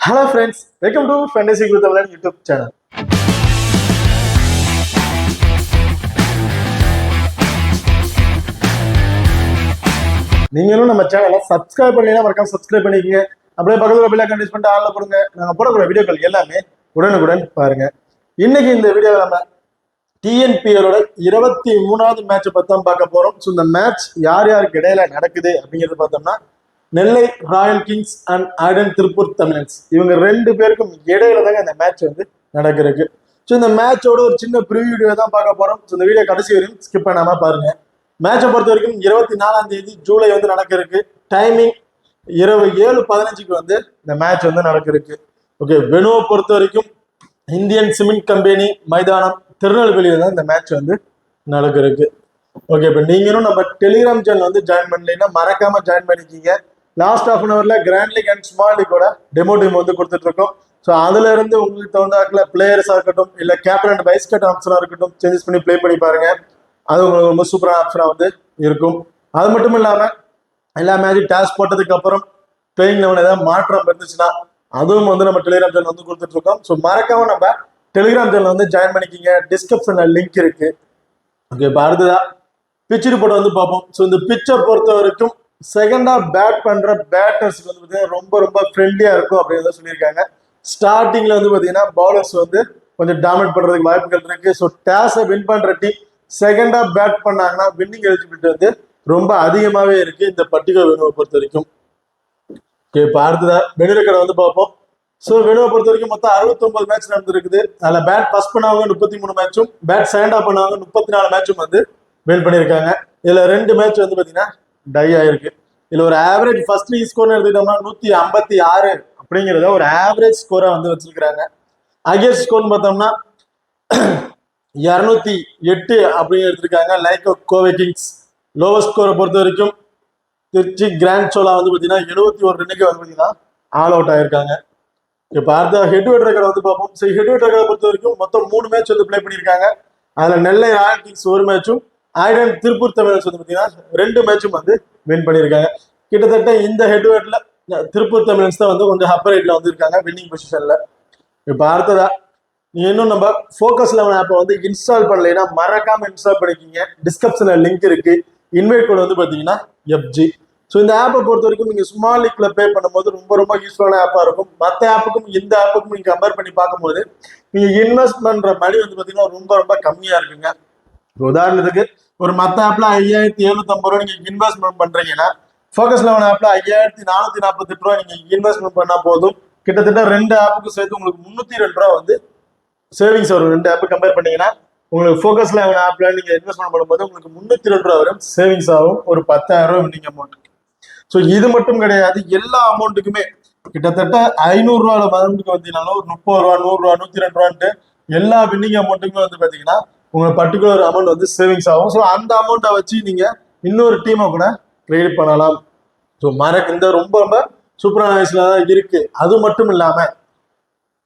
Hello friends, welcome to Fantasy Guru Tamil YouTube channel. நீங்களும் நம்ம சேனலை சப்ஸ்கிரைப் பண்ணீங்கன்னா மறக்காம சப்ஸ்கிரைப் பண்ணிக்கங்க. அப்படியே பக்கத்துல பெல் ஐகான் பிரஸ் பண்ணிட்டு ஆல்ல போடுங்க. நாங்க போடக்கூடிய வீடியோக்கள் எல்லாமே உடனுக்குடன் பாருங்க. இன்னைக்கு இந்த வீடியோவில் நம்ம டிஎன்பிஎலோட 23வது மேட்சை பத்தி தான் பார்க்க போறோம். ஸோ இந்த மேட்ச் யார் யாருக்கு இடையில நடக்குது அப்படிங்கிறது பார்த்தோம்னா நெல்லை ராயல் கிங்ஸ் அண்ட் ஆடன் திருப்பூர் தமிழன்ஸ் இவங்க ரெண்டு பேருக்கும் இடையில தாங்க இந்த மேட்ச் வந்து நடக்கிறதுக்கு. ஸோ இந்த மேட்சோட ஒரு சின்ன ப்ரிவியூ வீடியோ தான் பார்க்க போறோம். ஸோ இந்த வீடியோ கடைசி வரையும் ஸ்கிப் பண்ணாம பாருங்க. மேட்சை பொறுத்த வரைக்கும் 24ஆம் தேதி ஜூலை வந்து நடக்கிறதுக்கு. டைமிங் இரவு 7:15 வந்து இந்த மேட்ச் வந்து நடக்கிறதுக்கு. ஓகே, வெனுவை பொறுத்த வரைக்கும் இந்தியன் சிமெண்ட் கம்பெனி மைதானம் திருநெல்வேலியில தான் இந்த மேட்ச் வந்து நடக்கிறதுக்கு. ஓகே, இப்போ நீங்களும் நம்ம டெலிகிராம் சேனல் வந்து ஜாயின் பண்ணலைன்னா மறக்காம ஜாயின் பண்ணிக்கிங்க. லாஸ்ட் ஹாஃப் அன் ஹவர்ல கிராண்ட் லீக் அண்ட் ஸ்மால் லீக்கோட டெமோ டீம் வந்து கொடுத்துட்டு இருக்கோம். ஸோ அதுல இருந்து உங்களுக்கு தகுந்தாக்குல பிளேயர்ஸா இருக்கட்டும் இல்ல கேப்டன் அண்ட் வைஸ் கேப்டன் ஆப்ஷனா இருக்கட்டும் சேஞ்சஸ் பண்ணி பிளே பண்ணி பாருங்க. அது உங்களுக்கு ரொம்ப சூப்பரான ஆப்ஷனா வந்து இருக்கும். அது மட்டும் இல்லாம எல்லா மேட்சும் டாஸ் போட்டதுக்கு அப்புறம் பிளேயிங் லெவன் ஏதாவது மாற்றம் இருந்துச்சுன்னா அதுவும் வந்து நம்ம டெலிகிராம் சேனல் வந்து கொடுத்துட்டு இருக்கோம். ஸோ மறக்காம நம்ம டெலிகிராம் சேனல் வந்து ஜாயின் பண்ணிக்கிங்க. டிஸ்கிரிப்ஷன்ல லிங்க் இருக்கு. ஓகே, இப்போ அடுத்ததா பிச் ரிப்போர்ட் வந்து பார்ப்போம். ஸோ இந்த பிச்சை பொறுத்த வரைக்கும் செகண்டா பேட் பண்ற பேட்டர்ஸ்க்கு வந்து பார்த்தீங்கன்னா ரொம்ப ரொம்ப ஃப்ரெண்ட்லியா இருக்கும் அப்படின்னு சொல்லியிருக்காங்க. ஸ்டார்டிங்ல வந்து பார்த்தீங்கன்னா பவுலர்ஸ் வந்து கொஞ்சம் டாமினேட் பண்றதுக்கு வாய்ப்புகள் இருக்கு. ஸோ டாஸை வின் பண்ற டீம் செகண்டா பேட் பண்ணாங்கன்னா வின்னிங் எலிஜிபிலிட்டி வந்து ரொம்ப அதிகமாகவே இருக்கு இந்த பர்டிகுலர் வெனுவை பொறுத்த வரைக்கும். ஓகே, இப்போ அடுத்ததா வெனு ரெக்கார்டை வந்து பார்ப்போம். ஸோ வெனுவை பொறுத்த வரைக்கும் மொத்தம் 69 மேட்ச் நடந்திருக்குது. அதில் பேட் ஃபர்ஸ்ட் பண்ணவங்க 33 மேட்சும் பேட் செகண்டா பண்ணவங்க 34 மேட்சும் வந்து வின் பண்ணியிருக்காங்க. இதுல 2 மேட்ச் வந்து பார்த்தீங்கன்னா டை ஆயிருக்கு. இதுல ஒரு ஆவரேஜ் ஃபர்ஸ்ட் லீக் ஸ்கோர் எடுத்துக்கிட்டோம்னா 156 அப்படிங்கிறத ஒரு ஆவரேஜ் ஸ்கோரா வந்து வச்சிருக்காங்க. அகேன்ஸ்ட் ஸ்கோர்னு பார்த்தோம்னா 208 அப்படின்னு எடுத்திருக்காங்க லைக் கோவை கிங்ஸ். லோவஸ்ட் ஸ்கோரை பொறுத்த வரைக்கும் திருச்சி கிராண்ட் சோலா வந்து பார்த்தீங்கன்னா 71 ரன்னுக்கு வந்து பார்த்தீங்கன்னா ஆல் அவுட் ஆயிருக்காங்க. இப்போ அடுத்த ஹெட்வெட் ரெக்கார்ட் வந்து பார்ப்போம். சரி, ஹெட்வெட் ரெக்கார்டை பொறுத்த வரைக்கும் மொத்தம் 3 மேட்ச் வந்து பிளே பண்ணியிருக்காங்க. அதுல நெல்லை ராயல் கிங்ஸ் ஒரு மேட்சும் ஆயிடன் திருப்பூர் தமிழன்ஸ் வந்து பார்த்தீங்கன்னா 2 மேட்சும் வந்து வின் பண்ணியிருக்காங்க. கிட்டத்தட்ட இந்த ஹெட்வெட்ல திருப்பூர் தமிழன்ஸ் தான் வந்து கொஞ்சம் அப்பர் ரைட்ல வந்து இருக்காங்க வின்னிங் பொசிஷன்ல. இப்போ அடுத்ததா நீங்க இன்னும் நம்ம ஃபோக்கஸ் 11 ஆப்பை வந்து இன்ஸ்டால் பண்ணலைன்னா மறக்காம இன்ஸ்டால் பண்ணிக்கிங்க. டிஸ்கிரிப்ஷன்ல லிங்க் இருக்கு. இன்வைட் கோட் வந்து பாத்தீங்கன்னா FG. ஸோ இந்த ஆப்பை பொறுத்த வரைக்கும் நீங்க ஸ்மால் லீக்ல பே பண்ணும்போது ரொம்ப ரொம்ப யூஸ்ஃபுல்லான ஆப்பா இருக்கும். மற்ற ஆப்புக்கும் இந்த ஆப்புக்கும் நீங்க கம்பேர் பண்ணி பார்க்கும்போது நீங்க இன்வெஸ்ட் பண்ற மணி வந்து பாத்தீங்கன்னா ரொம்ப ரொம்ப கம்மியா இருக்குங்க. உதாரணத்துக்கு ஒரு மற்ற ஆப்ல 5750 ரூபாய் நீங்க இன்வெஸ்ட்மெண்ட் பண்றீங்கன்னா ஃபோக்கஸ் 11 ஆப்ல 5448 ரூபாய் நீங்க இன்வெஸ்ட்மெண்ட் பண்ணா போதும். கிட்டத்தட்ட 2 ஆப்புக்கும் சேர்த்து உங்களுக்கு 302 ரூபாய் வந்து சேவிங்ஸ் வரும். 2 ஆப் கம்பேர் பண்ணீங்கன்னா உங்களுக்கு ஃபோக்கஸ் 11 ஆப்ல நீங்க இன்வெஸ்ட்மெண்ட் பண்ணும்போது உங்களுக்கு 302 ரூபாய் வரும் சேவிங்ஸ் ஆகும். ஒரு 10,000 ரூபாய் வின்னிங் அமௌண்ட். ஸோ இது மட்டும் கிடையாது, எல்லா அமௌண்ட்டுக்குமே கிட்டத்தட்ட 500 ரூபாய் அமௌண்ட்டுக்கு வந்தீங்கன்னாலும் ஒரு 30 ரூபா 100 ரூபா 102 ரூபான்ட்டு எல்லா வின்னிங் அமௌண்ட்டுக்குமே வந்து பாத்தீங்கன்னா உங்களுக்கு பர்டிகுலர் அமௌண்ட் வந்து சேவிங்ஸ் ஆகும். ஸோ அந்த அமௌண்ட்டை வச்சு நீங்க இன்னொரு டீமை கூட ட்ரேட் பண்ணலாம். ஸோ இந்த ரொம்ப ரொம்ப சூப்பரான வயசுல தான் இருக்கு. அது மட்டும் இல்லாம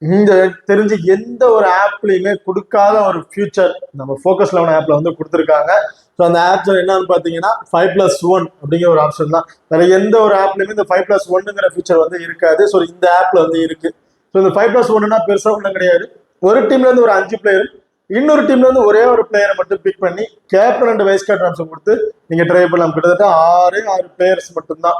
இந்த தெரிஞ்சு எந்த ஒரு ஆப்லயுமே கொடுக்காத ஒரு ஃபியூச்சர் நம்ம ஃபோக்கஸ் 11 ஆப்ல வந்து கொடுத்துருக்காங்க. ஸோ அந்த ஆப் என்னன்னு பாத்தீங்கன்னா 5+1 அப்படிங்கிற ஒரு ஆப்ஷன் தான். வேற எந்த ஒரு ஆப்லயுமே இந்த 5+1ங்கிற ஃபியூச்சர் வந்து இருக்காது. ஸோ இந்த ஆப்ல வந்து இருக்கு. ஸோ இந்த 5+1னா பெருசா ஒன்றும் கிடையாது. ஒரு டீம்ல இருந்து ஒரு 5 பிளேயர், இன்னொரு டீம்ல இருந்து ஒரே ஒரு பிளேயரை மட்டும் பிக் பண்ணி captain and vice captain option கொடுத்து நீங்க ட்ரை பண்ணலாம். கிட்டத்தட்ட 6 பிளேயர்ஸ் மட்டும்தான்.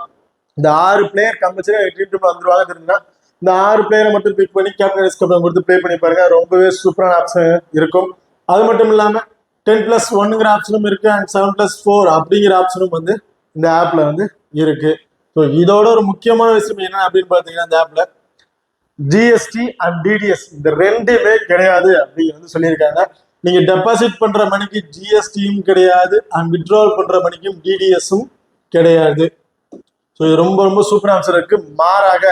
இந்த 6 பிளேயர் கம்பல்சரி டீம்ல வந்துருவாங்க. தெரிஞ்சுன்னா இந்த 6 பிளேயரை மட்டும் பிக் பண்ணி கேப்டன் வைஸ் கேப்டன் கொடுத்து ப்ளே பண்ணி பாருங்க. ரொம்பவே சூப்பரான ஆப்ஷன் இருக்கும். அது மட்டும் இல்லாம 10+1ங்கிற ஆப்ஷனும் இருக்கு அண்ட் 7+4 அப்படிங்கிற ஆப்ஷனும் வந்து இந்த ஆப்ல வந்து இருக்கு. ஸோ இதோட ஒரு முக்கியமான விஷயம் என்ன அப்படின்னு பாத்தீங்கன்னா இந்த ஆப்ல ஜிஎஸ்டி அண்ட் டிடிஎஸ் இந்த ரெண்டுமே கிடையாது அப்படின்னு வந்து சொல்லியிருக்காங்க. நீங்க டெபாசிட் பண்ற மணிக்கு ஜிஎஸ்டியும் கிடையாது அண்ட் வித்ட்ராவல் பண்ற மணிக்கும் டிடிஎஸும் கிடையாது. ஸோ இது ரொம்ப ரொம்ப சூப்பர் ஆன்சர் இருக்கு. மாறாக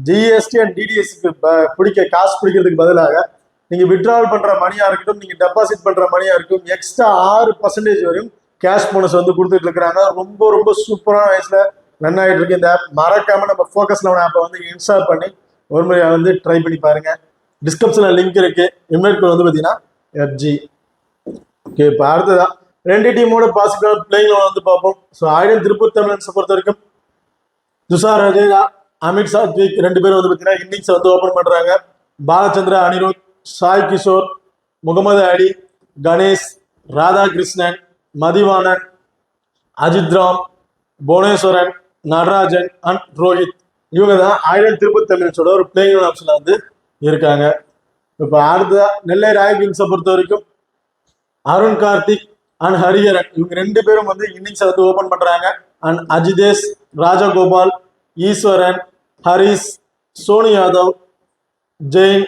ஜிஎஸ்டி அண்ட் டிடிஎஸ்க்கு காசு பிடிக்கிறதுக்கு பதிலாக நீங்க வித்ட்ராவல் பண்ற மணியா இருக்கட்டும் நீங்க டெபாசிட் பண்ற மணியா இருக்கட்டும் எக்ஸ்ட்ரா 6% வரையும் கேஷ் போனஸ் வந்து கொடுத்துட்டு இருக்கிறாங்க. ரொம்ப ரொம்ப சூப்பரான வயசுல ரன் ஆகிட்டு இருக்கு இந்த ஆப். மறக்காம நம்ம ஃபோக்கஸ் 11 ஆப்பை வந்து இன்ஸ்டால் பண்ணி ஒரு முறை வந்து ட்ரை பண்ணி பாருங்க. டிஸ்கிரிப்ஷன்ல லிங்க் இருக்கு. இன்வைட் கோட் வந்து பாத்தீங்கன்னா FG. ஓகே, இப்போ அடுத்ததான் 2 டீமோட பாசிபிள் பிளேயிங் வந்து பார்ப்போம். ஸோ ஆயிடன் திருப்பூர் தமிழன்ஸை பொறுத்த வரைக்கும் துஷார் ரஜேதா அமித் சாத்விக் ரெண்டு பேரும் வந்து பார்த்தீங்கன்னா இன்னிங்ஸ் வந்து ஓபன் பண்றாங்க. பாலச்சந்திரா, அனிருத், சாய் கிஷோர், முகமது அலி, கணேஷ், ராதாகிருஷ்ணன், மதிவாணன், அஜித் ராம், புவனேஸ்வரன், நடராஜன் அண்ட் ரோஹித், இவங்க தான் ஆயிரம் திருப்பதி தமிழ்ஸோட ஒரு பிளேயிங் ஆப்ஷன்ல வந்து இருக்காங்க. இப்ப அடுத்த நெல்லை ராயல் கிங்ஸை பொறுத்த வரைக்கும் அருண் கார்த்திக் அண்ட் ஹரிஹரன் இவங்க ரெண்டு பேரும் வந்து இன்னிங்ஸ் வந்து ஓபன் பண்றாங்க. அண்ட் அஜிதேஷ், ராஜகோபால், ஈஸ்வரன், ஹரிஸ், சோனி யாதவ், ஜெயின்,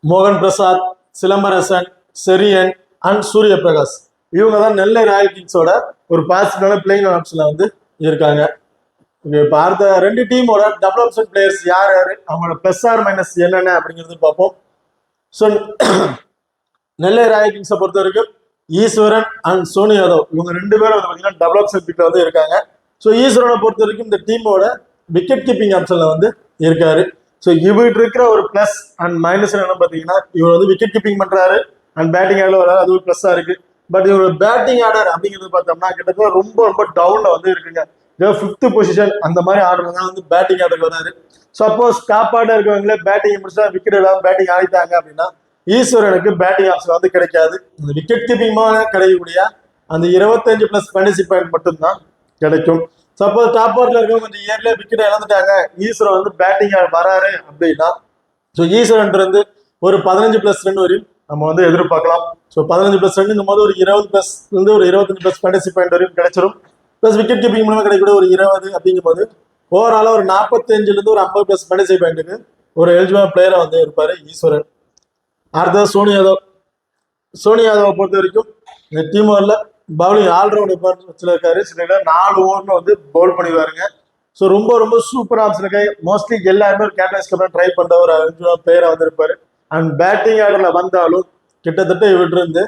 மோகன் பிரசாத், சிலம்பரசன், செரியன் அண்ட் சூரிய பிரகாஷ், இவங்க தான் நெல்லை ராயல் கிங்ஸோட ஒரு பாசிட்டிவான பிளேயிங் ஆப்ஷன்ல வந்து இருக்காங்க. இப்போ அடுத்த ரெண்டு டீமோட டெவலப்மெண்ட் பிளேயர்ஸ் யார் யாரு, அவங்களோட பிளஸ் ஆர் மைனஸ் என்னென்ன அப்படிங்கிறது பார்ப்போம். ஸோ நெல்லை ராயல் கிங்ஸை பொறுத்த வரைக்கும் ஈஸ்வரன் அண்ட் சோனி யாதவ் இவங்க ரெண்டு பேரும் வந்து பார்த்தீங்கன்னா டெவலப்மெண்ட் பிக்ல வந்து இருக்காங்க. ஸோ ஈஸ்வரனை பொறுத்த வரைக்கும் இந்த டீமோட விக்கெட் கீப்பிங் ஆப்ஷன்ல வந்து இருக்காரு. ஸோ இவர்கிட்ட இருக்கிற ஒரு பிளஸ் அண்ட் மைனஸ் என்ன பார்த்தீங்கன்னா இவர் வந்து விக்கெட் கீப்பிங் பண்றாரு அண்ட் பேட்டிங் ஆர்டர் வராது, அது ஒரு பிளஸ்ஸா இருக்கு. பட் இவரோட பேட்டிங் ஆர்டர் அப்படிங்கிறது பார்த்தோம்னா கிட்டத்தட்ட ரொம்ப ரொம்ப டவுன்ல வந்து இருக்குங்க. 5th பொசிஷன் அந்த மாதிரி ஆர்டர் தான் வந்து பேட்டிங் ஆர்டர் வராரு. சப்போஸ் டாப் ஆர்டர் இருக்கவங்களே பேட்டிங் முடிச்சா விக்கெட் இல்லாம பேட்டிங் ஆடிட்டாங்க அப்படின்னா ஈஸ்வரனுக்கு பேட்டிங் ஆப்ஷன் வந்து கிடைக்காது. அந்த விக்கெட் கீப்பிங்காக கிடைக்கக்கூடிய அந்த 25 பிளஸ் ஃபேண்டசி பாயிண்ட் மட்டும்தான் கிடைக்கும். சப்போஸ் டாப் ஆர்டர்ல இருக்கவங்க இந்த இயர்ல விக்கெட் இழந்துட்டாங்க, ஈஸ்வரன் வந்து பேட்டிங் வராரு அப்படின்னா ஸோ ஈஸ்வரன் இருந்து ஒரு 15 பிளஸ் ரன் வரையும் நம்ம வந்து எதிர்பார்க்கலாம். ஸோ 15 பிளஸ் ரன்னுங்கும் போது ஒரு 20 பிளஸ் வந்து ஒரு 25 பிளஸ் ஃபேண்டசி பாயிண்ட் வரையும் கிடைச்சிடும். பிளஸ் விக்கெட் கீப்பிங் மூலமா கிடைக்கக்கூடிய ஒரு 20 அப்படிங்கும் போது ஓவராலா ஒரு 45ல இருந்து ஒரு 50 பிளஸ் ஃபேண்டசி பாயிண்ட்டுக்கு ஒரு எலிஜிபிள் பிளேயரா வந்து இருப்பாரு ஈஸ்வரன். அடுத்தது சோனி யாதவ். சோனி யாதவை பொறுத்த வரைக்கும் இந்த டீம் ஓவரில் பவுலிங் ஆல்ரவுண்ட் வச்சுல இருக்காரு. சில 4 ஓவர்னு வந்து பவுல் பண்ணிடுவாருங்க. ஸோ ரொம்ப ரொம்ப சூப்பர் ஆப்ஷன் இருக்காரு. மோஸ்ட்லி எல்லாருமே ஒரு கேப்டன்ஸ்க்கு அப்புறம் ட்ரை பண்ற ஒரு பிளேயரா வந்து இருப்பாரு. அண்ட் பேட்டிங் ஆர்டர்ல வந்தாலும் கிட்டத்தட்ட இவர்கிட்ட இருந்து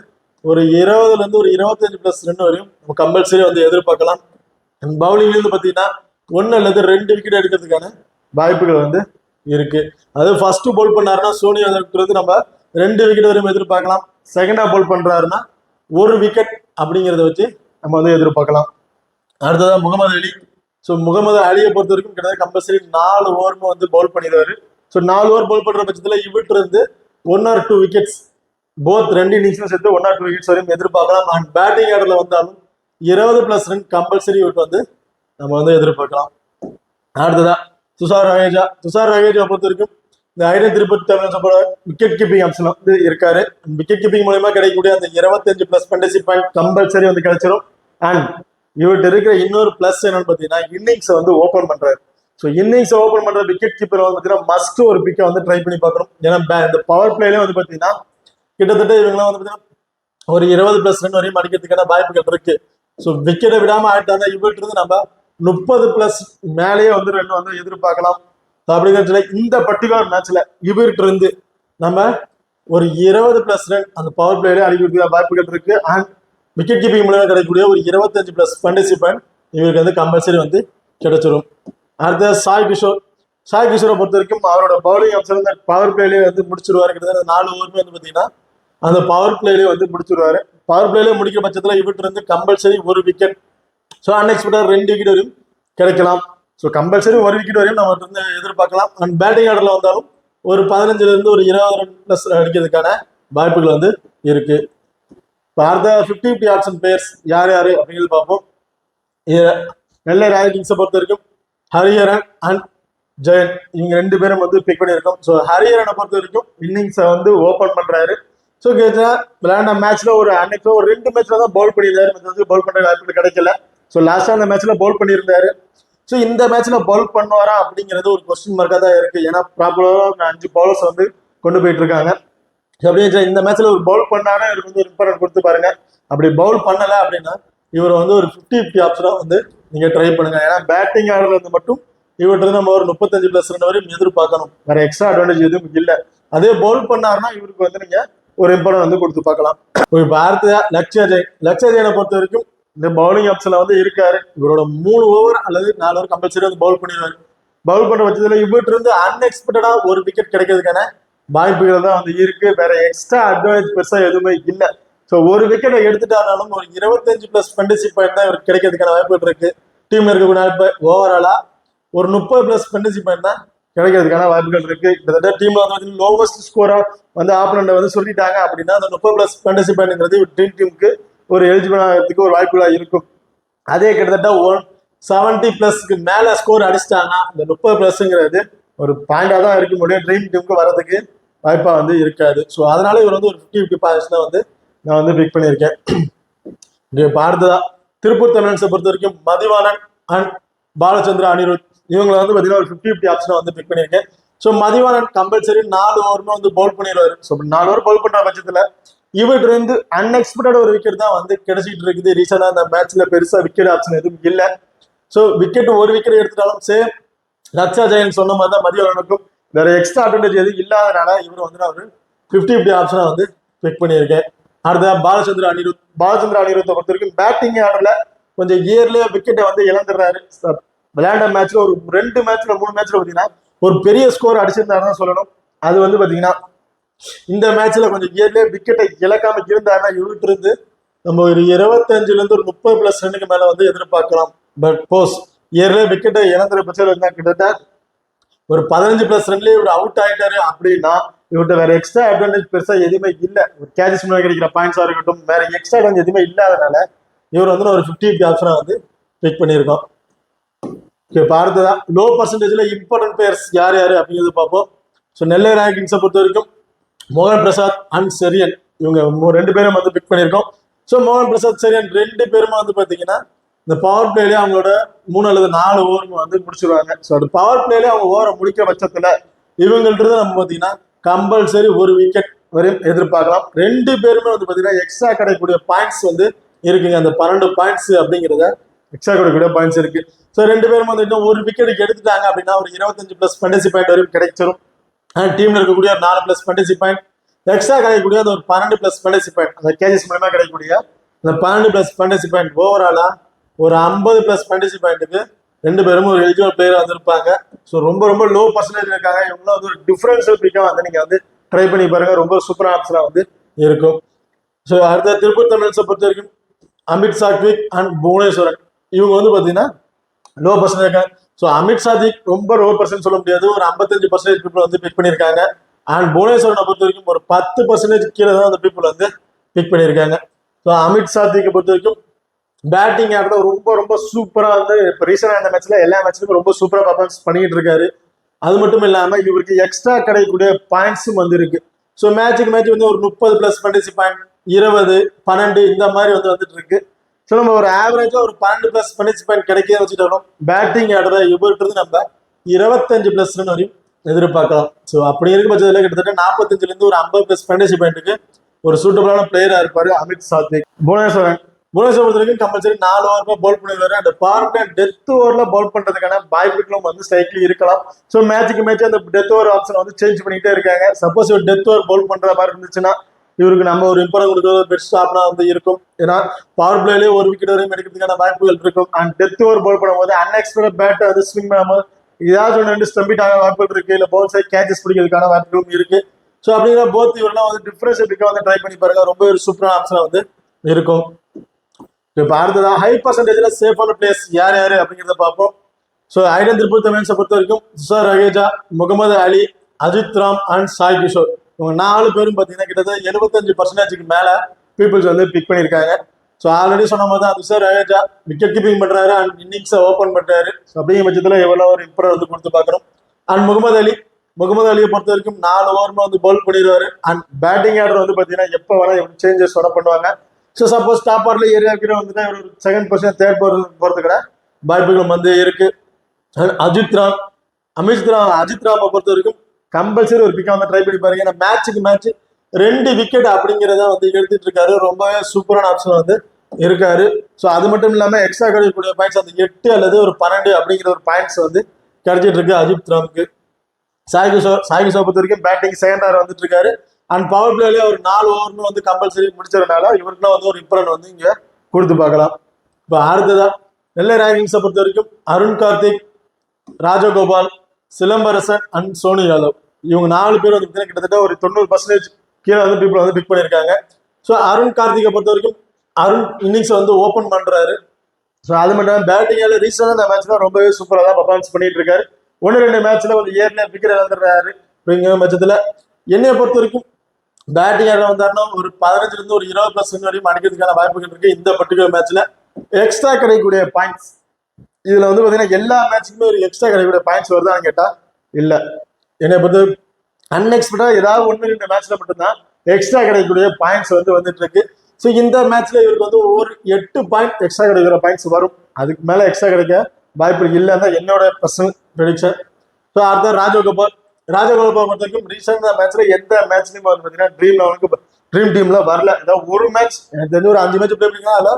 ஒரு 20ல இருந்து ஒரு 25 பிளஸ் ரன் வரையும் நம்ம கம்பல்சரி வந்து எதிர்பார்க்கலாம். அண்ட் பவுலிங்ல இருந்து பாத்தீங்கன்னா 1 அல்லது 2 விக்கெட் எடுக்கிறதுக்கான வாய்ப்புகள் வந்து இருக்கு. அது ஃபர்ஸ்ட் பவுல் பண்ணாருன்னா சோனி யாதவ் நம்ம 2 விக்கெட் வரையும் எதிர்பார்க்கலாம். செகண்டா பவுல் பண்றாருன்னா 1 விக்கெட் அப்படிங்கிறத வச்சு நம்ம வந்து எதிர்பார்க்கலாம். அடுத்ததான் முகமது அலி. ஸோ முகமது அலியை பொறுத்த வரைக்கும் கிட்டத்தட்ட கம்பல்சரி 4 ஓவருமே வந்து பவுல் பண்ணிடுவாரு. ஸோ 4 ஓவர் பவுல் பண்ற பட்சத்தில் இவர்கிட்ட இருந்து 1 or 2 விக்கெட்ஸ் போத் 2 இன்னிங்ஸ்ல சேர்த்து 1 or 2 விக்கெட்ஸ் வரையும் எதிர்பார்க்கலாம். அண்ட் பேட்டிங் ஆர்டர்ல வந்தாலும் 20 பிளஸ் ரன் கம்பல்சரி இவருக்கு வந்து நம்ம வந்து எதிர்பார்க்கலாம். அடுத்ததான் துஷார் ரகேஜா. துஷார் ரகேஜா பொறுத்த வரைக்கும் இந்த ஐடன் Tirupati Tamil wicket keeping option வந்து இருக்காரு. விக்கெட் கீப்பிங் மூலமா கிடைக்கக்கூடிய அந்த 25 பிளஸ் ஃபேண்டசி பாயிண்ட் கம்பல்சரி வந்து கிடைச்சிடும். அண்ட் இவர்கிட்ட இருக்கிற இன்னொரு பிளஸ் என்னன்னு பார்த்தீங்கன்னா இன்னிங்ஸ் வந்து ஓப்பன் பண்றாரு. ஸோ இன்னிங்ஸ் ஓப்பன் பண்ற விக்கெட் கீப்பர் வந்து பார்த்தீங்கன்னா மஸ்ட் ஒரு பிக்கை வந்து ட்ரை பண்ணி பார்க்கணும். ஏன்னா இந்த பவர் பிளேல வந்து பார்த்தீங்கன்னா கிட்டத்தட்ட இவங்களாம் வந்து பார்த்தீங்கன்னா ஒரு 20 பிளஸ் ரன் வரையும் அடிக்கிறதுக்கான வாய்ப்புகள் இருக்கு. ஸோ விக்கெட்டை விடாம ஆயிட்டாங்க இவர்கிட்ட இருந்து நம்ம 30 பிளஸ் மேலேயே வந்து ரன் வந்து எதிர்பார்க்கலாம். அப்படிங்கிறதுல இந்த பர்டிகுலர் மேட்ச்ல இவர்கிட்ட இருந்து நம்ம ஒரு 20 பிளஸ் ரன் அந்த பவர் பிளேல அடிக்கிறதுக்கான வாய்ப்புகள் இருக்கு. அண்ட் விக்கெட் கீப்பிங் மூலமா கிடைக்கக்கூடிய ஒரு 25 பிளஸ் ஃபேண்டசி பாயிண்ட் இவருக்கு வந்து கம்பல்சரி வந்து கிடைச்சிடும். அடுத்த சாய் கிஷோர். சாய் கிஷோரை பொறுத்த வரைக்கும் அவரோட பவுலிங் ஆப்ஷன் வந்து பவர் பிளேலேயே வந்து முடிச்சிருவாரு. கிட்டத்தட்ட 4 ஓவருமே வந்து பார்த்தீங்கன்னா அந்த பவர் பிளேலேயே வந்து முடிச்சிருவாரு. பவர் பிளேலேயே முடிக்கிற பட்சத்தில் இவர்கிட்ட இருந்து compulsory 1 wicket, so unexpected 2 wicket வரையும் கிடைக்கலாம். ஸோ கம்பல்சரி 1 விக்கெட் வரையும் நம்ம வந்து எதிர்பார்க்கலாம். அண்ட் பேட்டிங் ஆர்டர்ல வந்தாலும் ஒரு 15ல இருந்து ஒரு 20 ரன் பிளஸ் அடிக்கிறதுக்கான வாய்ப்புகள் வந்து இருக்கு. இப்போ அடுத்த 50-50 ஆப்ஷன் பிளேயர்ஸ் யார் யாரு அப்படிங்கிறது பார்ப்போம். நெல்லை ராயல் கிங்ஸை பொறுத்த வரைக்கும் ஹரிஹரன் அண்ட் ஜெயன் இவங்க 2 பேரும் வந்து பிக் பண்ணியிருக்கோம். ஸோ ஹரிஹரனை பொறுத்த வரைக்கும் இன்னிங்ஸை வந்து ஓப்பன் பண்றாரு. ஸோ விளையாண்ட மேட்ச்ல ஒரு அன்னைக்கு ஒரு 2 மேட்ச்ல தான் பவுல் பண்ணியிருந்தாரு. பவுல் பண்ற வாய்ப்பு கிடைக்கல. ஸோ லாஸ்டா அந்த மேட்ச்ல பவுல் பண்ணியிருந்தாரு. ஸோ இந்த மேட்ச்ல பவுல் பண்ணுவாரா அப்படிங்கிறது ஒரு கொஸ்டின் மார்க்கா தான் இருக்கு. ஏன்னா ப்ராப்பரா 5 பவுலர்ஸ் வந்து கொண்டு போயிட்டு இருக்காங்க. அப்படின்னு இந்த மேட்ச்ல ஒரு பவுல் பண்ணாலும் இவருக்கு வந்து ஒரு இம்பார்ட்டன்ட் கொடுத்து பாருங்க. அப்படி பவுல் பண்ணல அப்படின்னா இவர் வந்து ஒரு 50-50 ஆப்ஷனா வந்து நீங்க ட்ரை பண்ணுங்க. ஏன்னா பேட்டிங் ஆர்டர்ல இருந்து மட்டும் இவர்கிட்ட நம்ம ஒரு 35 பிளஸ் ரன் வரையும் எதிர்பார்க்கணும். வேற எக்ஸ்ட்ரா அட்வான்டேஜ் எதுவும் இல்லை. அதே பவுல் பண்ணாருன்னா இவருக்கு வந்து நீங்க ஒரு இம்பார்ட்டன்ட் வந்து கொடுத்து பார்க்கலாம். இப்போ அடுத்த லக்ஷயா ஜெயின். லக்ஷயா ஜெயினை பொறுத்த வரைக்கும் இந்த பவுலிங் ஆப்ஷன்ல வந்து இருக்காரு. இவரோட 3 ஓவர் அல்லது 4 ஓவர் கம்பல்சரி வந்து பவுல் பண்ணிடுவாரு. பவுல் பண்ற பட்சத்துல இவர்கிட்ட இருந்து அன்எக்ஸ்பெக்டடா 1 விக்கெட் கிடைக்கிறதுக்கான வாய்ப்புகள் தான் வந்து இருக்கு. வேற எக்ஸ்ட்ரா அட்வான்டேஜ் பெருசா எதுவுமே இல்லை. ஸோ 1 விக்கெட்டை எடுத்துட்டாலும் ஒரு 25 பிளஸ் ஃபேண்டசி பாயிண்ட் தான் இவருக்கு கிடைக்கிறதுக்கான வாய்ப்புகள் இருக்கு. டீம்ல இருக்கக்கூடிய ஓவராலா ஒரு 30+ ஃபேண்டசி பாயிண்ட் தான் கிடைக்கிறதுக்கான வாய்ப்புகள் இருக்கு. கிட்டத்தட்ட டீம்ல வந்து லோவஸ்ட் ஸ்கோரா வந்து ஆப்பனண்ட வந்து சொல்லிட்டாங்க அப்படின்னா அந்த 30+ ஃபேண்டசி பாயிண்ட்ங்கிறது ட்ரீம் டீமுக்கு ஒரு எலிஜிபிள் ஆகிறதுக்கு ஒரு வாய்ப்புகளா இருக்கும். அதே கிட்டத்தட்ட 170+ மேல ஸ்கோர் அடிச்சிட்டாங்கன்னா இந்த 30+ங்கிறது ஒரு பாயிண்டா தான் இருக்க முடியும், ட்ரீம் டீமுக்கு வரதுக்கு வாய்ப்பா வந்து இருக்காது. ஸோ அதனால இவர் வந்து ஒரு 50-50 பாயிண்ட்ஸ் வந்து நான் வந்து பிக் பண்ணியிருக்கேன். இங்கே பார்த்ததா திருப்பூர் தமிழன்ஸை பொறுத்த வரைக்கும் மதிவாணன் அண்ட் பாலச்சந்திரா அனிருத் இவங்களை வந்து பார்த்தீங்கன்னா ஒரு 50-50 ஆப்ஷனை வந்து பிக் பண்ணியிருக்கேன். ஸோ மதிவாணன் கம்பல்சரி 4 ஓவருமே வந்து பவுல் பண்ணிடுவாரு. ஸோ 4 ஓவர் பவுல் பண்ற பட்சத்துல இவர்கிட்ட இருந்து அன்எக்ஸ்பெக்டட் ஒரு விக்கெட் தான் வந்து கிடைச்சிட்டு இருக்குது. ரீசெண்டா அந்த மேட்ச்ல பெருசா விக்கெட் ஆப்ஷன் எதுவும் இல்லை. ஸோ விக்கெட் ஒரு விக்கெட் எடுத்துட்டாலும் சேம் ரக்ஷா ஜெயன் சொன்ன மாதிரி தான் மதிவாணனுக்கும் வேற எக்ஸ்ட்ரா அட்வான்டேஜ் எதுவும் இல்லாதனால இவர் வந்து நான் ஒரு 50-50 ஆப்ஷனை வந்து பிக் பண்ணியிருக்கேன். அடுத்த பாலச்சந்திர அனிருத்தை பொறுத்த வரைக்கும் பேட்டிங் ஆர்டர்ல கொஞ்சம் இயர்லியா விக்கெட்டை வந்து இழந்துடுறாரு. விளையாண்ட மேட்ச்ல ஒரு 2 மேட்ச்ல 3 மேட்ச்ல பாத்தீங்கன்னா ஒரு பெரிய ஸ்கோர் அடிச்சிருந்தாருன்னு சொல்லணும். அது வந்து பாத்தீங்கன்னா இந்த மேட்ச்ல கொஞ்சம் இயர்லியா விக்கெட்டை இழக்காம இருந்தாருன்னா இவர்கிட்ட இருந்து நம்ம ஒரு 25ல இருந்து ஒரு 30+ ரன்னுக்கு மேல வந்து எதிர்பார்க்கலாம். பட் போஸ் இயர்லியா விக்கெட்டை இழந்துற பட்சத்தில் இருந்தா கிட்டத்தட்ட ஒரு 15+ ரன்லயே இவர் அவுட் ஆயிட்டாரு அப்படின்னா இவர்கிட்ட வேற எக்ஸ்ட்ரா அட்வான்டேஜ் பெருசா எதுவுமே இல்லை. ஒரு கேட்சஸ் முன்னாடி கிடைக்கிற பாயிண்ட்ஸா இருக்கட்டும் வேற எக்ஸ்ட்ரா அட்வான்டேஜ் எதுவுமே இல்லாதனால இவர் வந்து ஒரு 50-50 ஆப்ஷனா வந்து பிக் பண்ணியிருக்கோம். இப்போ அடுத்ததான் லோ பர்சன்டேஜ்ல இம்பார்ட்டன்ட் பிளேயர்ஸ் யார் யாரு அப்படிங்கிறது பார்ப்போம். ஸோ நெல்லை ரேங்கிங்ஸை பொறுத்த வரைக்கும் மோகன் பிரசாத் அண்ட் செரியன் இவங்க 2 பேரும் வந்து பிக் பண்ணியிருக்கோம். ஸோ மோகன் பிரசாத் செரியன் 2 பேருமே வந்து பார்த்தீங்கன்னா இந்த பவர் பிளேலேயே அவங்களோட 3 அல்லது 4 ஓவர் வந்து முடிச்சிருவாங்க. ஸோ அது பவர் பிளேலேயே அவங்க ஓவரை முடிக்க பட்சத்துல இவங்கள்ட்ட நம்ம பார்த்தீங்கன்னா கம்பல்சரி ஒரு விக்கெட் வரையும் எதிர்பார்க்கலாம். 2 பேருமே வந்து பார்த்தீங்கன்னா எக்ஸ்ட்ரா கிடைக்கக்கூடிய பாயிண்ட்ஸ் வந்து இருக்குங்க. அந்த 12 பாயிண்ட்ஸ் அப்படிங்கிறத எக்ஸ்ட்ரா கிடைக்கக்கூடிய பாயிண்ட்ஸ் இருக்கு. ஸோ 2 பேரும் வந்து இன்னும் ஒரு விக்கெட்டுக்கு எடுத்துட்டாங்க அப்படின்னா ஒரு 25+ ஃபேண்டசி பாயிண்ட் வரையும் கிடைச்சிடும். டீம்ல இருக்கக்கூடிய 4+ ஃபேண்டசி பாயிண்ட் எக்ஸ்ட்ரா கிடைக்கக்கூடிய அந்த ஒரு 12+ ஃபேண்டசி பாயிண்ட் அந்த கேஜஸ் மூலமா கிடைக்கக்கூடிய அந்த 12+ ஃபேண்டசி பாயிண்ட் ஓவராலா ஒரு 50+ ஃபேண்டசி பாயிண்ட்டுக்கு 2 பேரும் ஒரு எலிஜிபிள் பிளேயர் வந்திருப்பாங்க. ஸோ ரொம்ப ரொம்ப லோ பர்சன்டேஜ் இருக்காங்க. இவங்களும் வந்து ஒரு டிஃபரன்ஷியல் பிக்கா வந்து நீங்க வந்து ட்ரை பண்ணி பாருங்க, ரொம்ப சூப்பர் ஆப்ஷனா வந்து இருக்கும். ஸோ அடுத்த திருப்பூர் தமிழன்ஸை பொறுத்த வரைக்கும் அமித் சாத்விக் அண்ட் புவனேஸ்வரன் இவங்க வந்து பாத்தீங்கன்னா லோ பர்சன்டேஜ் இருக்காங்க. ஸோ அமித் சாத்விக் ரொம்ப லோ பர்சன்ட் சொல்ல முடியாது, ஒரு 55% பீப்புள் வந்து பிக் பண்ணியிருக்காங்க. அண்ட் புவனேஸ்வரனை பொறுத்த வரைக்கும் ஒரு 10% கீழே தான் அந்த பீப்புள் வந்து பிக் பண்ணியிருக்காங்க. ஸோ அமித் சாத்விக்கை பொறுத்த வரைக்கும் பேட்டிங் ஆடுறது ரொம்ப ரொம்ப சூப்பரா வந்து இப்போ ரீசெண்டாக இந்த மேட்ச்ல எல்லா மேட்ச்லயும் ரொம்ப சூப்பரா பர்ஃபார்மன்ஸ் பண்ணிட்டு இருக்காரு. அது மட்டும் இல்லாம இவருக்கு எக்ஸ்ட்ரா கிடைக்கக்கூடிய பாயிண்ட்ஸும் வந்து இருக்கு. ஸோ மேட்சுக்கு மேட்ச் வந்து ஒரு 30+ ஃபேண்டசி பாயிண்ட் 20, 12 இந்த மாதிரி வந்து வந்துட்டு இருக்கு. ஸோ நம்ம ஒரு ஆவரேஜா ஒரு 12+ ஃபேண்டசி பாயிண்ட் கிடைக்க வச்சுட்டோம். பேட்டிங் ஆடுற இவர்கிட்ட நம்ம 25+ ரன் வரையும் எதிர்பார்க்கலாம். ஸோ அப்படி இருக்க பட்சத்தில் கிட்டத்தட்ட 45ல இருந்து ஒரு 50+ ஃபேண்டசி பாயிண்ட்டுக்கு ஒரு சூட்டபிளான பிளேயரா இருப்பாரு அமித் சாத்விக். புவனேஸ்வரன் பொறுத்த வரைக்கும் கம்பல்சரி 4 ஓவர் பவுல் பண்ணிடுவாரு. அந்த பவர் பிளே டெத் ஓவர்ல பவுல் பண்றதுக்கான வாய்ப்புகளும் வந்து ஸ்ட்ரைக்லி இருக்கலாம். ஸோ மேட்சுக்கு மேட்ச் அந்த டெத் ஓவர் ஆப்ஷன் வந்து சேஞ்ச் பண்ணிட்டே இருக்காங்க. சப்போஸ் இவர் டெத் ஓவர் பவுல் பண்ற மாதிரி இருந்துச்சுன்னா இவருக்கு நம்ம ஒரு இம்பார்ட்டன் கொடுக்கறது பெஸ்ட் ஸ்டாப்னா வந்து இருக்கும். ஏன்னா பவர் பிளேலேயே ஒரு விக்கெட் வரையும் எடுக்கிறதுக்கான வாய்ப்புகள் இருக்கும். அண்ட் டெத் ஓவர் பவுல் பண்ணும்போது அன்எக்ஸ்பெக்டட் பேட்டை வந்து ஸ்விங் பண்ணும்போது ஏதாச்சும் 2 ஸ்டம்பிட் ஆக வாய்ப்புகள் இருக்கு, இல்லை பவுல் சைட் கேச்சஸ் பிடிக்கிறதுக்கான வாய்ப்புகளும் இருக்கு. ஸோ அப்படிங்கிற போத் இவரெல்லாம் வந்து டிஃபரன்ஸ் பிக்கா வந்து ட்ரை பண்ணி பாருங்க, ரொம்ப ஒரு சூப்பரான ஆப்ஷனா வந்து இருக்கும். இப்போ அடுத்ததா ஹை பர்சன்டேஜ்ல சேஃபான பிளேஸ் யார் யாரு அப்படிங்கிறத பார்ப்போம். ஸோ ஐடன் திருப்பூர் தமிழன்ஸை பொறுத்த வரைக்கும் துஷார் ரகேஜா, முகமது அலி, அஜித் ராம் அண்ட் சாய் கிஷோர் இவங்க 4 பேரும் பார்த்தீங்கன்னா கிட்டத்தட்ட 75% மேல பீப்புள்ஸ் வந்து பிக் பண்ணியிருக்காங்க. ஸோ ஆல்ரெடி சொன்ன மாதிரி தான் துஷார் ரகேஜா விக்கெட் கீப்பிங் பண்றாரு அண்ட் இன்னிங்ஸை ஓப்பன் பண்றாரு. அப்படிங்கிற பட்சத்தில் எவ்வளோ ஒரு இம்ப்ரூவ் வந்து கொடுத்து பார்க்கணும். அண்ட் முகமது அலியை பொறுத்த வரைக்கும் 4 ஓவர்னு வந்து பவுல் பண்ணிடுவாரு. அண்ட் பேட்டிங் ஆர்டர் வந்து பார்த்தீங்கன்னா எப்போ வேணா சேஞ்சஸ் வர பண்ணுவாங்க. ஸோ சப்போஸ் டாப் ஆர்டர்ல ஏரியா வந்துட்டா ஒரு 2nd பொசிஷன் 3rd போறதுக்கான வாய்ப்புகளும் வந்து இருக்கு. அஜித் ராமை பொறுத்த வரைக்கும் கம்பல்சரி ஒரு பிக்கா வந்து ட்ரை பண்ணி பாருங்க. ஏன்னா மேட்சுக்கு மேட்ச் 2 விக்கெட் அப்படிங்கிறத வந்து எடுத்துட்டு இருக்காரு. ரொம்பவே சூப்பரான ஆப்ஷன் வந்து இருக்காரு. ஸோ அது மட்டும் இல்லாம எக்ஸ்ட்ரா கிடைக்கக்கூடிய பாயிண்ட்ஸ் அந்த 8 அல்லது ஒரு 12 அப்படிங்கிற ஒரு பாயிண்ட்ஸ் வந்து கிடைச்சிட்டு இருக்கு அஜித் ராமுக்கு. சாய் கிஷோர் பொறுத்த வரைக்கும் பேட்டிங் 2nd ஆர் வந்துட்டு இருக்காரு. அண்ட் பவர் பிளேலயே ஒரு 4 ஓவர்னு வந்து கம்பல்சரி முடிச்சதுனால இவருக்குலாம் வந்து ஒரு இம்ப்ரூவ் வந்து இங்க கொடுத்து பார்க்கலாம். இப்போ அடுத்ததா நெல்லை ரேங்கிங்ஸை பொறுத்த வரைக்கும் அருண் கார்த்திக், ராஜகோபால், சிலம்பரசன் அண்ட் சோனி யாதவ் இவங்க 4 பேர் வந்து கிட்டத்தட்ட ஒரு 90% கீழே வந்து பீப்புள் வந்து பிக் பண்ணியிருக்காங்க. ஸோ அருண் கார்த்திகை பொறுத்த வரைக்கும் அருண் இன்னிங்ஸை வந்து ஓப்பன் பண்றாரு. ஸோ அது மட்டும் பேட்டிங் ரீசெண்டாக இந்த மேட்ச்ல ரொம்பவே சூப்பராக தான் பர்ஃபார்மன்ஸ் பண்ணிட்டு இருக்காரு. 1-2 மேட்ச்ல கொஞ்சம் ஏர்லியா விக்கெட் இழந்துடுறாரு. அப்படிங்கிற பட்சத்தில் என்னைய பொறுத்த வரைக்கும் பேட்டிங் ஆட வந்தாருன்னா ஒரு 15 இருந்து ஒரு 20+ ரன் வரையும் அடிக்கிறதுக்கான வாய்ப்புகள் இருக்கு. இந்த பர்டிகுலர் மேட்ச்ல எக்ஸ்ட்ரா கிடைக்கக்கூடிய பாயிண்ட்ஸ் இதுல வந்து பாத்தீங்கன்னா எல்லா மேட்சுக்குமே ஒரு எக்ஸ்ட்ரா கிடைக்கக்கூடிய பாயிண்ட்ஸ் வருதான்னு கேட்டா இல்ல. என்னை பொறுத்த அன்எக்ஸ்பெக்டா ஏதாவது 1-2 மேட்ச்ல மட்டும்தான் எக்ஸ்ட்ரா கிடைக்கக்கூடிய பாயிண்ட்ஸ் வந்து வந்துட்டு இருக்கு. ஸோ இந்த மேட்ச்ல இவருக்கு வந்து ஒரு 8 பாயிண்ட் எக்ஸ்ட்ரா கிடைக்கிற பாயிண்ட்ஸ் வரும். அதுக்கு மேல எக்ஸ்ட்ரா கிடைக்க வாய்ப்பு இல்லைன்னா என்னோட பர்சனல் ப்ரெடிக்ஷன். ஸோ அடுத்த ராஜகோபால் பொறுத்த வரைக்கும் ரீசெண்ட் மேட்ச்ல எந்த மேட்ச்லயும் வந்து பாத்தீங்கன்னா ட்ரீம் டீம்ல வரல. ஏதாவது ஒரு மேட்ச் எனக்கு தெரிஞ்ச ஒரு 5 மேட்ச் போயிருக்கீங்கன்னா அதுல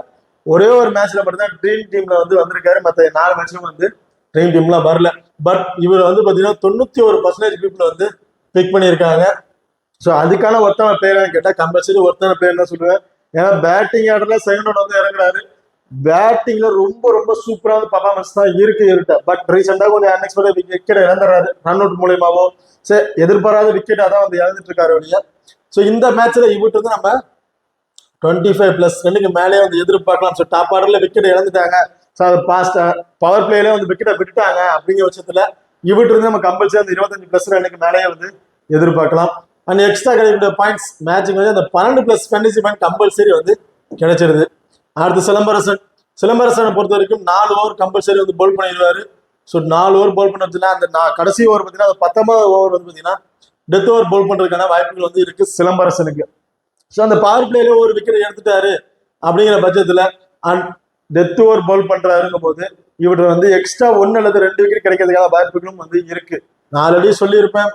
ஒரே ஒரு மேட்ச்ல மட்டும் தான் ட்ரீம் டீம்ல வந்து வந்திருக்காரு. மற்ற 4 மேட்ச்லும் வந்து ட்ரீம் டீம்ல வரல. பட் இவர் வந்து பாத்தீங்கன்னா 91% பீப்புள் வந்து பிக் பண்ணியிருக்காங்க. ஸோ அதுக்கான ஒருத்தன பிளேயர் கேட்டா கம்பல்சரி ஒருத்தன பிளேயர் தான் சொல்லுவேன். ஏன்னா பேட்டிங் ஆர்டர்ல செகண்ட் வந்து இறங்குறாரு. பேட்டிங்ல ரொம்ப ரொம்ப சூப்பரான பர்ஃபார்மன்ஸ் தான் இருக்கு. பட் ரீசெண்டா கொஞ்சம் அன்எக்ஸ்பெக்டட் விக்கெட் இழந்துறாரு. ரன் அவுட் மூலியமாவோ சரி எதிர்பாராத விக்கெட் அதான் வந்து இழந்துட்டு இருக்காரு வெளியே. ஸோ இந்த மேட்ச்ல இவட்டு வந்து நம்ம 25+ ரன்னுக்கு மேலே வந்து எதிர்பார்க்கலாம். ஸோ டாப் ஆர்டர்ல விக்கெட் இழந்துட்டாங்க. ஸோ அது பாஸ்ட் பவர் பிளேல வந்து விக்கெட்டை விட்டுட்டாங்க. அப்படிங்கிற பட்சத்துல இவட்டு இருந்து நம்ம கம்பல்சரி அந்த 25+ ரன்னுக்கு மேலேயே வந்து எதிர்பார்க்கலாம். அண்ட் எக்ஸ்ட்ரா கிடைக்கிற பாயிண்ட்ஸ் மேட்சிங் வந்து அந்த 12+ ஃபேண்டசி பாயிண்ட் கம்பல்சரி வந்து கிடைச்சிருது. அடுத்து சிலம்பரசனை பொறுத்த வரைக்கும் 4 ஓவர் கம்பல்சரி வந்து போல் பண்ணிடுவாரு. ஸோ 4 ஓவர் போல் பண்ணுறதுல அந்த கடைசி ஓவர் பார்த்தீங்கன்னா அந்த 19வது ஓவர் வந்து பார்த்தீங்கன்னா டெத் ஓவர் போல் பண்றதுக்கான வாய்ப்புகள் வந்து இருக்கு சிலம்பரசனுக்கு. ஸோ அந்த பவர் பிளேல ஒரு விக்கெட் எடுத்துட்டாரு அப்படிங்கிற பட்சத்துல அண்ட் டெத் ஓவர் போல் பண்றாருங்கும் போது இவரு வந்து எக்ஸ்ட்ரா 1 அல்லது 2 விக்கெட் கிடைக்கிறதுக்கான வாய்ப்புகளும் வந்து இருக்கு. நான் ஆல்ரெடி சொல்லியிருப்பேன்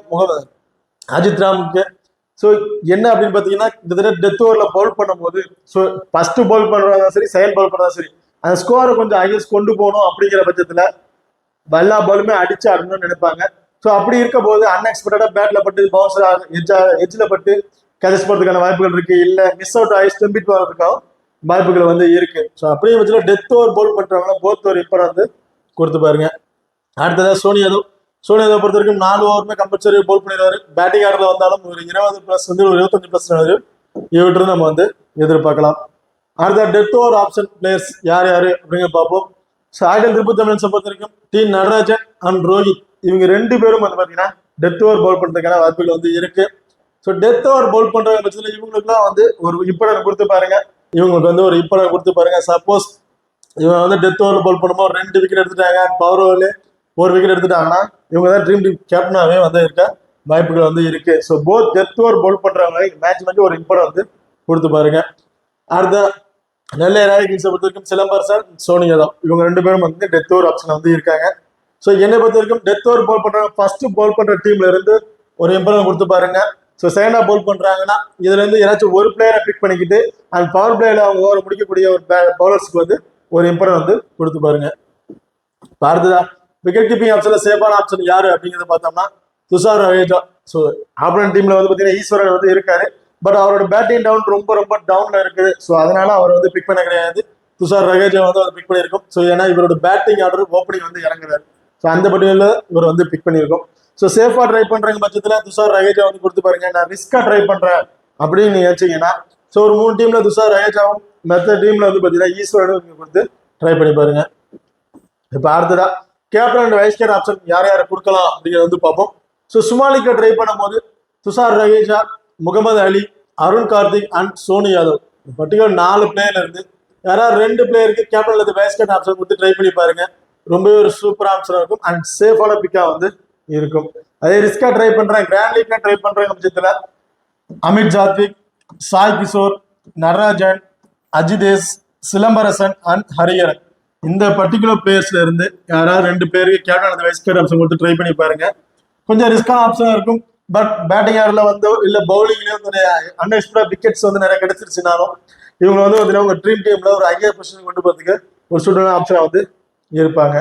அஜித் ராமுக்கு. ஸோ என்ன அப்படின்னு பாத்தீங்கன்னா கிட்டத்தட்ட டெத் ஓவர்ல பவுல் பண்ணும்போது ஸோ ஃபர்ஸ்ட் பவுல் பண்றதா சரி செகண்ட் பவுல் பண்றதா சரி அந்த ஸ்கோரை கொஞ்சம் ஹையஸ்ட் கொண்டு போகணும் அப்படிங்கிற பட்சத்துல எல்லா பாலுமே அடிச்சு ஆடணும்னு நினைப்பாங்க. ஸோ அப்படி இருக்க போது அன்எக்ஸ்பெக்டடா பேட்ல பட்டு பவுன்சர் எட்ஜ்ல பட்டு கேட்ச் போறதுக்கான வாய்ப்புகள் இருக்கு. இல்ல மிஸ் அவுட் ஆகி ஸ்டெம்பிட் போறதுக்காக வாய்ப்புகள் வந்து இருக்கு. ஸோ அப்படியே வச்சுல டெத் ஓவர் பவுல் பண்றவங்க போத் ஓவர் இப்போ வந்து கொடுத்து பாருங்க. அடுத்ததா சோனி யாதவ் பொறுத்த வரைக்கும் 4 ஓவருமே கம்பல்சரி போல் பண்ணிடுவாரு. பேட்டிங் ஆர்டர்ல வந்தாலும் ஒரு 20+ வந்து ஒரு 25+ இவற்று நம்ம வந்து எதிர்பார்க்கலாம். அடுத்த டெத் ஓவர் ஆப்ஷன் பிளேயர்ஸ் யார் அப்படிங்கிற பார்ப்போம். சாயல் திருப்பு தமிழன்ஸை பொறுத்த வரைக்கும் டி நடராஜன் அண்ட் ரோஹித் இவங்க 2 பேரும் வந்து பாத்தீங்கன்னா டெத் ஓவர் பவுல் பண்றதுக்கான வாய்ப்புகள் வந்து இருக்கு. ஸோ டெத் ஓவர் பவுல் பண்ற பட்சத்தில் இவங்களுக்குலாம் வந்து ஒரு இம்பார்ட்டன் கொடுத்து பாருங்க. இவங்களுக்கு வந்து ஒரு இம்பார்ட்டன் கொடுத்து பாருங்க. சப்போஸ் இவங்க வந்து டெத் ஓவர் பவுல் பண்ணும்போது 2 விக்கெட் எடுத்துட்டாங்க, பவர் ஓவர்ல 1 விக்கெட் எடுத்துட்டாங்கன்னா இவங்க தான் ட்ரீம் டீம் கேப்டனாவே வந்து இருக்க வாய்ப்புகள் வந்து இருக்கு. So both death over Pavul பண்றவங்க மேட்ச் வந்து ஒரு இம்பார்ட்டன் வந்து கொடுத்து பாருங்க. அடுத்த நெல்லை ராயல் கிங்ஸை பொறுத்த வரைக்கும் சிலம்பரசன் சோனி யாதவ் இவங்க 2 பேரும் வந்து டெத் ஓவர் ஆப்ஷன் வந்து இருக்காங்க. ஸோ என்னை பொறுத்த வரைக்கும் டெத் ஓவர் பவுல் பண்றவங்க ஃபர்ஸ்ட் பவுல் பண்ற டீம்ல இருந்து ஒரு இம்பார்ட்டன் கொடுத்து பாருங்க. ஸோ செகண்டா பவுல் பண்றாங்கன்னா இதுல இருந்து ஏதாச்சும் ஒரு பிளேயரை பிக் பண்ணிக்கிட்டு அண்ட் பவர் பிளேல அவங்க ஓவர் முடிக்கக்கூடிய ஒரு பவுலர்ஸ்க்கு வந்து ஒரு இம்பார்ட்டன் வந்து கொடுத்து பாருங்க. அடுத்ததா விக்கெட் கீப்பிங் ஆப்ஷன்ல சேஃபான ஆப்ஷன் யாரு அப்படிங்கிறத பார்த்தோம்னா துஷார் ரவேஜா. ஸோ ஆப்பனன்ட் டீம்ல வந்து பாத்தீங்கன்னா ஈஸ்வரன் வந்து இருக்காரு. பட் அவரோட பேட்டிங் டவுன் ரொம்ப ரொம்ப டவுன்ல இருக்குது. ஸோ அதனால அவர் வந்து பிக் பண்ண கிடையாது. துஷார் ரவேஜா வந்து அவர் பிக் பண்ணியிருக்கோம். ஸோ ஏன்னா இவரோட பேட்டிங் ஆர்டர் ஓப்பனிங் வந்து இறங்குறாரு. ஸோ அந்த பட்டியலில் இவர் வந்து பிக் பண்ணியிருக்கோம். ஸோ சேஃபா ட்ரை பண்றங்க பட்சத்துல துஷார் ரவேஜா வந்து கொடுத்து பாருங்க. நான் ரிஸ்கா ட்ரை பண்றேன் அப்படின்னு நீங்க நினைச்சீங்கன்னா ஸோ ஒரு 3 டீம்ல துஷார் ரவேஜாவும் மற்ற டீம்ல வந்து பாத்தீங்கன்னா ஈஸ்வரனும் கொடுத்து ட்ரை பண்ணி பாருங்க. இப்ப அடுத்ததா captain and vice captain option யார் கொடுக்கலாம் அப்படிங்கிறத வந்து பார்ப்போம். ஸோ சுமாலிக்க ட்ரை பண்ணும்போது துஷார் ரவேஜா, முகமது அலி, அருண் கார்த்திக் அண்ட் சோனி யாதவ் பர்டிகுலர் 4 பிளேயர்ல இருந்து யாராவது 2 பிளேயருக்கு கேப்டன் அல்லது வைஸ் கேப்டன் ஆப்ஷன் கொடுத்து ட்ரை பண்ணி பாருங்க. ரொம்பவே ஒரு சூப்பர் ஆப்ஷனா இருக்கும் அண்ட் சேஃபான பிக்கா வந்து இருக்கும். அதே ரிஸ்கா ட்ரை பண்றேன் கிராண்ட் லீக்ல ட்ரை பண்றேன் பட்சத்துல அமித் ஜாத்விக், சாய் கிஷோர், நடராஜன், அஜிதேஷ், சிலம்பரசன் அண்ட் ஹரிஹரன் இந்த பர்டிகுலர் பிளேயர்ஸ்ல இருந்து யாராவது 2 பேருக்கு கேப்டன் அல்லது வைஸ் கேப்டன் ஆப்ஷன் கொடுத்து ட்ரை பண்ணி பாருங்க. கொஞ்சம் ரிஸ்கான ஆப்ஷனா இருக்கும். பட் பேட்டிங் ஆர்டர்ல வந்தோ இல்ல பவுலிங்லயும் அன்எக்ஸ்பெக்டட் விக்கெட்ஸ் வந்து நிறைய கிடைச்சிருச்சுனாலும் இவங்க வந்து உங்க ட்ரீம் டீம்ல ஒரு ஹையர் பொசிஷன் கொண்டு போறதுக்கு ஒரு சூடான ஆப்ஷனா வந்து இருப்பாங்க.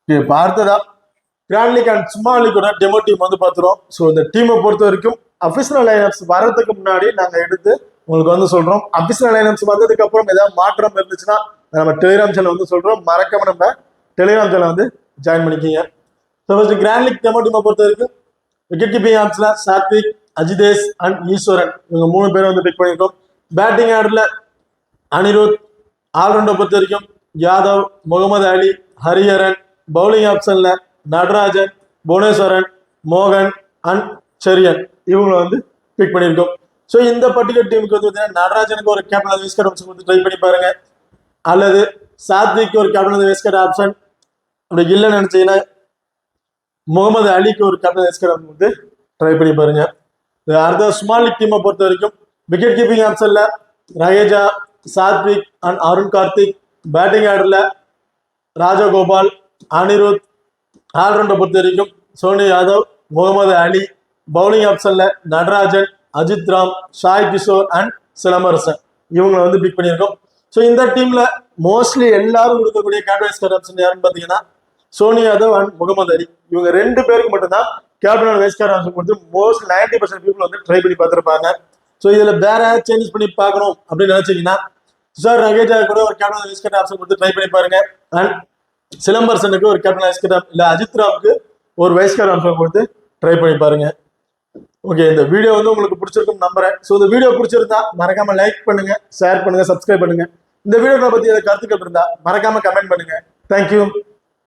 இப்போ அடுத்ததா கிராண்ட் லீக் அண்ட் ஸ்மால் லீக்கோட டெமோ டீம் வந்து பார்த்துருவோம். ஸோ இந்த டீமை பொறுத்த வரைக்கும் அபிஷனல் லைனப்ஸ் வரதுக்கு முன்னாடி நாங்க எடுத்து உங்களுக்கு வந்து சொல்றோம். அபிஷனல் லைனப்ஸ் வந்ததுக்கு அப்புறம் ஏதாவது மாற்றம் இருந்துச்சுன்னா நம்ம டெலிகிராம் சேனல் வந்து சொல்றோம். மறக்காம நம்ம டெலிகிராம் சேனல் வந்து ஜாயின் பண்ணிக்கிங்க. So first grand league demo டீமை பொறுத்த வரைக்கும் விக்கெட் கீப்பிங் ஆப்ஸ்ல சாத்விக், அஜிதேஷ் அண்ட் ஈஸ்வரன் இவங்க 3 பேரும் வந்து பிக் பண்ணியிருக்கோம். பேட்டிங் ஆர்டர்ல அனிருத், ஆல்ரவுண்டர் பொறுத்த வரைக்கும் யாதவ், முகமது அலி, ஹரிஹரன். பவுலிங் ஆப்ஷன்ல நடராஜன், புவனேஸ்வரன், மோகன் அண்ட் செரியன் இவங்களை வந்து பிக் பண்ணியிருக்கோம். ஸோ இந்த பர்டிகுலர் டீமுக்கு வந்து பார்த்தீங்கன்னா நடராஜனுக்கு ஒரு கேப்டன் வைஸ்கட் ஆப்ஷன் வந்து ட்ரை பண்ணி பாருங்க, அல்லது சாத்விக்கு ஒரு கேப்டன் வைஸ்கட் ஆப்ஷன் அப்படி இல்லைன்னு நினைச்சீங்கன்னா முகமது அலிக்கு ஒரு கேப்டன் வைஸ்கட் ஆப்ஷன் வந்து ட்ரை பண்ணி பாருங்க. அடுத்த ஸ்மால் லீக் டீமை பொறுத்த வரைக்கும் விக்கெட் கீப்பிங் ஆப்ஷன்ல ரஹேஜா, சாத்விக் அண்ட் அருண் கார்த்திக். பேட்டிங் ஆர்டர்ல ராஜகோபால், அனிருத். ஆல்ரவுண்டை பொறுத்த வரைக்கும் சோனி யாதவ், முகமது அலி. பவுலிங் ஆப்ஷன்ல நடராஜன், அஜித் ராம், சாய் கிஷோர் அண்ட் சிலம்பரசன் இவங்களை வந்து பிக் பண்ணியிருக்கோம். ஸோ இந்த டீம்ல மோஸ்ட்லி எல்லாரும் கொடுக்கக்கூடிய கேப்டன் வைஸ்கட் ஆப்ஷன் யாருன்னு பார்த்தீங்கன்னா சோனி யாதவ் அண்ட் முகமது அலி. இவங்க 2 பேருக்கு மட்டும்தான் கேப்டன் வைஸ்கட் ஆப்ஷன் கொடுத்து மோஸ்ட் 90% பீப்புள் வந்து ட்ரை பண்ணி பார்த்துருப்பாங்க. ஸோ இதுல வேற சேஞ்சஸ் பண்ணி பார்க்கணும் அப்படின்னு நினைச்சீங்கன்னா சார் ரகேஜா கூட ஒரு கேப்டன் வைஸ்கட் ஆப்ஷன் கொடுத்து ட்ரை பண்ணி பாருங்க. அண்ட் சிலம்பரசனுக்கு ஒரு கேப்டன் வைஸ்கட் இல்ல அஜித் ராமுக்கு ஒரு வைஸ்கட் ஆப்ஷன் கொடுத்து ட்ரை பண்ணி பாருங்க. ஓகே, இந்த வீடியோ வந்து உங்களுக்கு பிடிச்சிருக்கும் நம்புறேன். ஸோ இந்த வீடியோ பிடிச்சிருந்தா மறக்காம லைக் பண்ணுங்க, ஷேர் பண்ணுங்க, சப்ஸ்கிரைப் பண்ணுங்க. இந்த வீடியோ பத்தி ஏதாவது கருத்துக்கள் இருந்தா மறக்காம கமெண்ட் பண்ணுங்க. தேங்க்யூ.